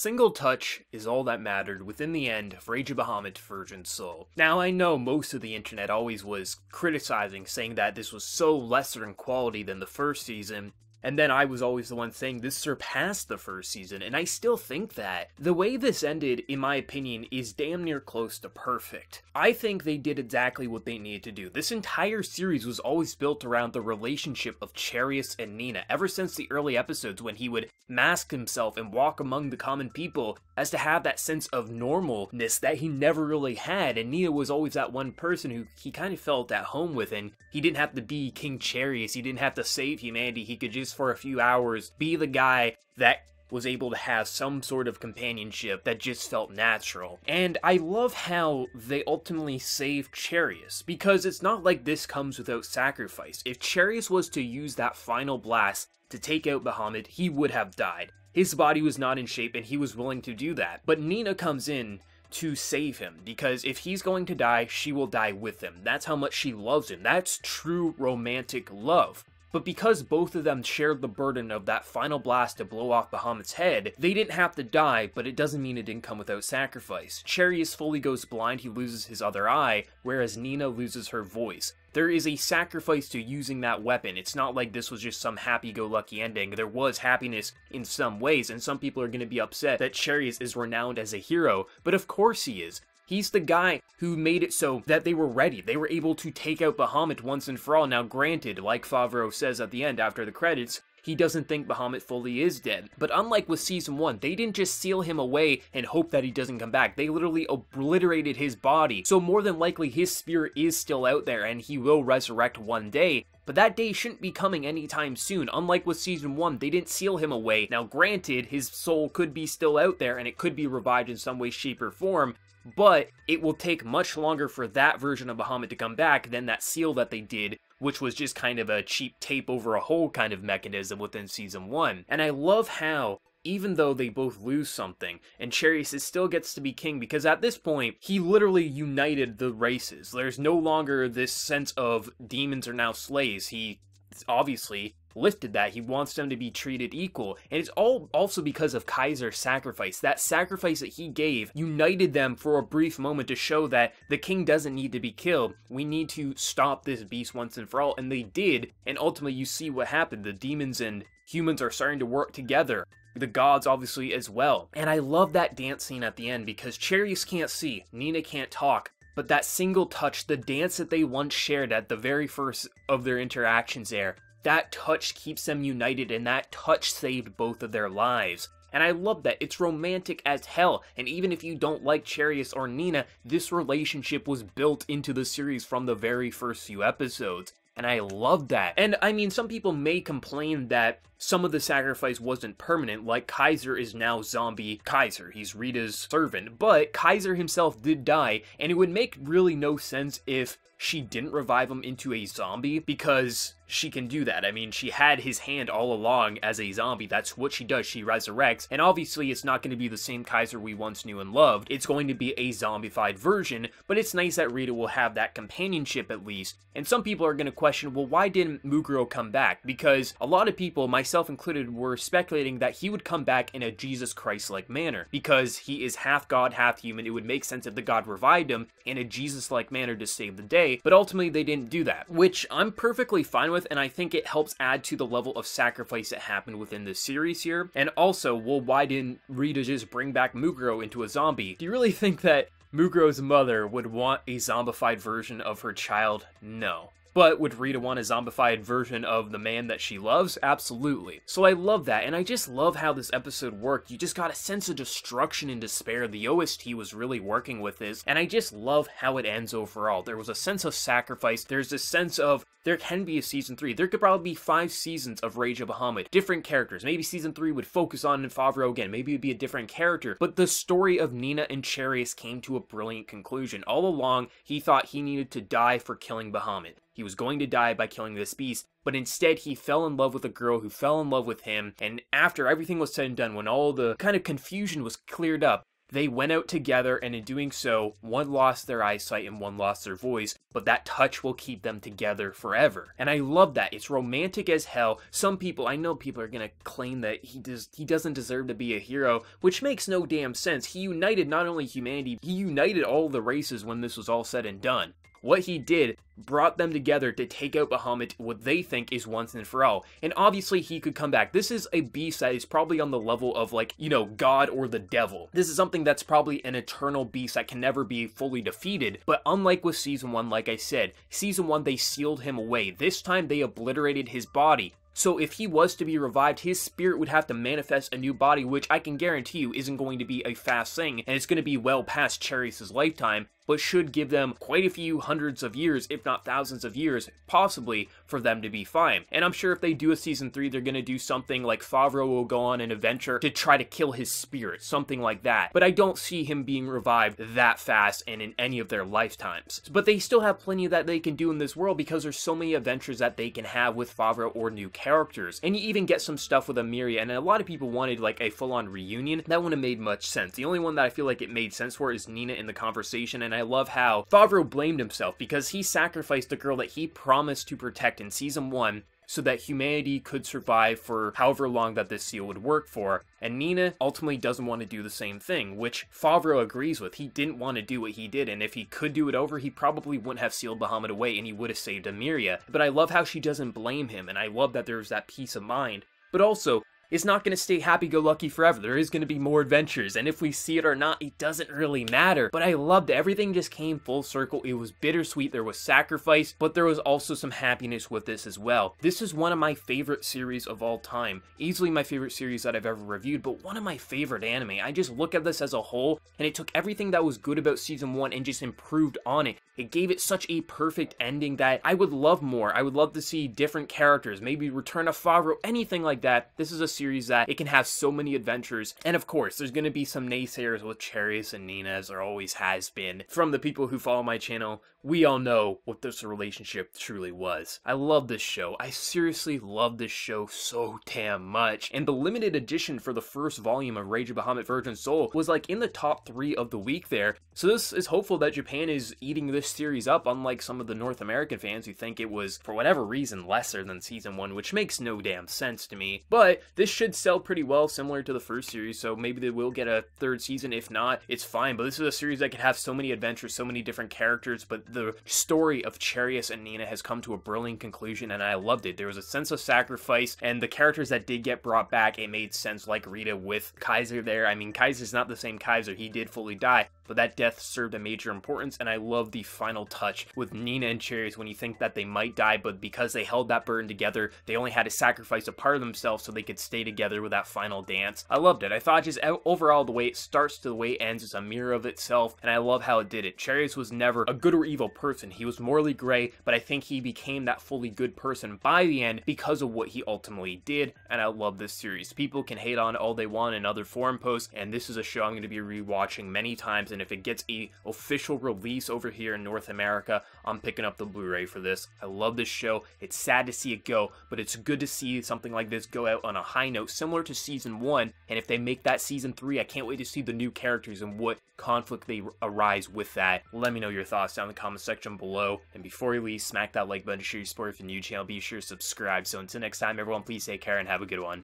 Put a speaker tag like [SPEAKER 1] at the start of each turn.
[SPEAKER 1] single touch is all that mattered within the end of Rage of Bahamut Virgin Soul. Now, I know most of the internet always was criticizing, saying that this was so lesser in quality than the first season, and then I was always the one saying this surpassed the first season, and I still think that. The way this ended, in my opinion, is damn near close to perfect. I think they did exactly what they needed to do. This entire series was always built around the relationship of Charius and Nina, ever since the early episodes when he would mask himself and walk among the common people, as to have that sense of normalness that he never really had, and Nina was always that one person who he kind of felt at home with, and he didn't have to be King Charius, he didn't have to save humanity, he could just for a few hours be the guy that was able to have some sort of companionship that just felt natural. And I love how they ultimately saved Charius, because it's not like this comes without sacrifice. If Charius was to use that final blast to take out Bahamut, he would have died. His body was not in shape and he was willing to do that. But Nina comes in to save him, because if he's going to die, she will die with him. That's how much she loves him. That's true romantic love. But because both of them shared the burden of that final blast to blow off Bahamut's head, they didn't have to die, but it doesn't mean it didn't come without sacrifice. Charius fully goes blind, he loses his other eye, whereas Nina loses her voice. There is a sacrifice to using that weapon. It's not like this was just some happy-go-lucky ending. There was happiness in some ways, and some people are going to be upset that Charius is renowned as a hero, but of course he is. He's the guy who made it so that they were ready. They were able to take out Bahamut once and for all. Now granted, like Favreau says at the end after the credits, he doesn't think Bahamut fully is dead. But unlike with Season 1, they didn't just seal him away and hope that he doesn't come back. They literally obliterated his body. So more than likely his spirit is still out there and he will resurrect one day. But that day shouldn't be coming anytime soon. Unlike with Season 1, they didn't seal him away. Now granted, his soul could be still out there and it could be revived in some way, shape, or form, but it will take much longer for that version of Bahamut to come back than that seal that they did, which was just kind of a cheap tape over a hole kind of mechanism within Season 1. And I love how, even though they both lose something, and Charius still gets to be king, because at this point, he literally united the races. There's no longer this sense of demons are now slaves. He obviously lifted that. He wants them to be treated equal, and it's all also because of Kaiser's sacrifice. That sacrifice that he gave united them for a brief moment to show that the king doesn't need to be killed. We need to stop this beast once and for all, and they did, and ultimately you see what happened. The demons and humans are starting to work together. The gods obviously as well. And I love that dance scene at the end because Charius can't see, Nina can't talk, but that single touch, the dance that they once shared at the very first of their interactions there, that touch keeps them united, and that touch saved both of their lives. And I love that. It's romantic as hell, and even if you don't like Charius or Nina, this relationship was built into the series from the very first few episodes. And I love that. And I mean, some people may complain that some of the sacrifice wasn't permanent, like Kaiser is now zombie Kaiser. He's Rita's servant, but Kaiser himself did die, and it would make really no sense if she didn't revive him into a zombie, because she can do that. I mean, she had his hand all along as a zombie. That's what she does. She resurrects. And obviously, it's not going to be the same Kaiser we once knew and loved. It's going to be a zombified version, but it's nice that Rita will have that companionship at least. And some people are going to question, well, why didn't Muguro come back? Because a lot of people, myself included, were speculating that he would come back in a Jesus Christ-like manner. Because he is half God, half human. It would make sense if the God revived him in a Jesus-like manner to save the day. But ultimately, they didn't do that, which I'm perfectly fine with, and I think it helps add to the level of sacrifice that happened within the series here. And also, well, why didn't Rita just bring back Muguro into a zombie? Do you really think that Muguro's mother would want a zombified version of her child? No. But would Rita want a zombified version of the man that she loves? Absolutely. So I love that, and I just love how this episode worked. You just got a sense of destruction and despair. The OST was really working with this, and I just love how it ends overall. There was a sense of sacrifice. There's this sense of there can be a Season 3. There could probably be 5 seasons of Rage of Bahamut. Different characters. Maybe Season 3 would focus on Favreau again. Maybe it would be a different character. But the story of Nina and Charius came to a brilliant conclusion. All along, he thought he needed to die for killing Bahamut. He was going to die by killing this beast, but instead he fell in love with a girl who fell in love with him, and after everything was said and done, when all the kind of confusion was cleared up, they went out together, and in doing so, one lost their eyesight and one lost their voice, but that touch will keep them together forever. And I love that. It's romantic as hell. Some people, I know people are gonna claim that he doesn't deserve to be a hero, which makes no damn sense. He united not only humanity, he united all the races when this was all said and done. What he did brought them together to take out Bahamut, what they think is once and for all. And obviously he could come back. This is a beast that is probably on the level of, like, you know, God or the devil. This is something that's probably an eternal beast that can never be fully defeated. But unlike with Season 1, like I said, Season 1 they sealed him away. This time they obliterated his body. So if he was to be revived, his spirit would have to manifest a new body, which I can guarantee you isn't going to be a fast thing, and it's going to be well past Charius' lifetime, but should give them quite a few hundreds of years, if not thousands of years, possibly, for them to be fine. And I'm sure if they do a Season 3, they're going to do something like Favreau will go on an adventure to try to kill his spirit, something like that. But I don't see him being revived that fast and in any of their lifetimes. But they still have plenty that they can do in this world because there's so many adventures that they can have with Favreau or new characters. And you even get some stuff with Emiria, and a lot of people wanted like a full-on reunion. That wouldn't have made much sense. The only one that I feel like it made sense for is Nina in the conversation, and I love how Favreau blamed himself because he sacrificed the girl that he promised to protect in Season 1 so that humanity could survive for however long that this seal would work for. And Nina ultimately doesn't want to do the same thing, which Favreau agrees with. He didn't want to do what he did, and if he could do it over, he probably wouldn't have sealed Bahamut away and he would have saved Emiria. But I love how she doesn't blame him, and I love that there's that peace of mind. But also, it's not going to stay happy-go-lucky forever. There is going to be more adventures, and if we see it or not, it doesn't really matter. But I loved it. Everything just came full circle. It was bittersweet. There was sacrifice, but there was also some happiness with this as well. This is one of my favorite series of all time. Easily my favorite series that I've ever reviewed, but one of my favorite anime. I just look at this as a whole, and it took everything that was good about Season 1 and just improved on it. It gave it such a perfect ending that I would love more. I would love to see different characters, maybe return of Favreau, anything like that. This is a series that it can have so many adventures, and of course there's going to be some naysayers with Charius and Nina, as there always has been. From the people who follow my channel, we all know what this relationship truly was. I love this show. I seriously love this show so damn much, and the limited edition for the first volume of Rage of Bahamut Virgin Soul was like in the top 3 of the week there, so this is hopeful that Japan is eating this series up, unlike some of the North American fans who think it was, for whatever reason, lesser than Season 1, which makes no damn sense to me. But this should sell pretty well, similar to the first series, so maybe they will get a 3rd season. If not, it's fine. But this is a series that could have so many adventures, so many different characters, but the story of Charius and Nina has come to a brilliant conclusion, and I loved it. There was a sense of sacrifice, and the characters that did get brought back, it made sense, like Rita with Kaiser there. I mean, Kaiser's not the same Kaiser. He did fully die, but that death served a major importance, and I love the final touch with Nina and Charius when you think that they might die, but because they held that burden together, they only had to sacrifice a part of themselves so they could stay together with that final dance. I loved it. I thought just overall the way it starts to the way it ends is a mirror of itself, and I love how it did it. Charius was never a good or evil person. He was morally gray, but I think he became that fully good person by the end because of what he ultimately did, and I love this series. People can hate on it all they want in other forum posts, and this is a show I'm going to be rewatching many times, and if it gets a official release over here in North America, I'm picking up the Blu-ray for this. I love this show. It's sad to see it go, but it's good to see something like this go out on a high note, similar to Season 1, and if they make that Season 3, I can't wait to see the new characters and what conflict they arise with that. Let me know your thoughts down in the comment section below, and before you leave, smack that like button to show your support for the new channel. Be sure to subscribe. So until next time, everyone, please take care and have a good one.